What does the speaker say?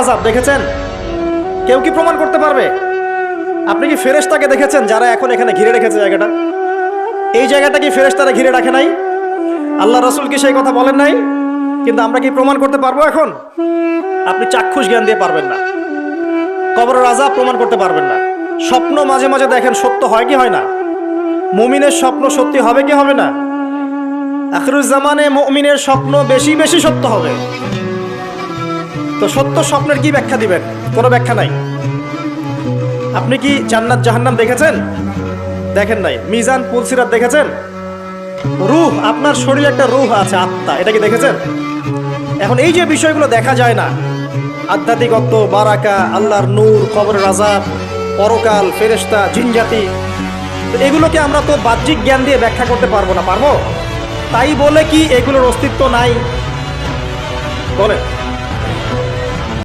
আযাব দেখেছেন? কেউ কি প্রমাণ করতে পারবে? আপনি কি ফেরেশতাকে দেখেছেন যারা এখন এখানে ঘিরে রেখেছে জায়গাটা? এই জায়গাটা কি ফেরেশতারা ঘিরে রাখে নাই? আল্লাহ রাসূল কি সেই কথা বলেন নাই? কিন্তু আমরা কি প্রমাণ করতে পারবো এখন? আপনি চাক্ষুষ জ্ঞান দিয়ে পারবেন না। কবরের আযাব প্রমাণ করতে পারবেন না। স্বপ্ন মাঝে মাঝে দেখেন, সত্য হয় কি হয় না? মুমিনের স্বপ্ন সত্যি হবে কি হবে না? আখিরুজ জামানে মুমিনের স্বপ্ন বেশি বেশি সত্য হবে। তো সত্য স্বপ্নের কি ব্যাখ্যা দিবেন? কোনো ব্যাখ্যা নাই। আপনি কি জান্নাত জাহান্নাম দেখেছেন? দেখেন নাই। মিজান পুলসিরাত দেখেছেন? রূহ, আপনার শরীরে একটা রূহ আছে, আত্মা, এটা কি দেখেছেন? এখন এই যে বিষয়গুলো দেখা যায় না, আধ্যাত্মিকত্ব, বারাকা, আল্লাহর নূর, কবরের আযাব, পরকাল, ফেরেশতা, জিনজাতি, তো এগুলোকে আমরা তো বাহ্যিক জ্ঞান দিয়ে ব্যাখ্যা করতে পারবো না। পারবো? তাই বলে কি এগুলোর অস্তিত্ব নাই? বলেন।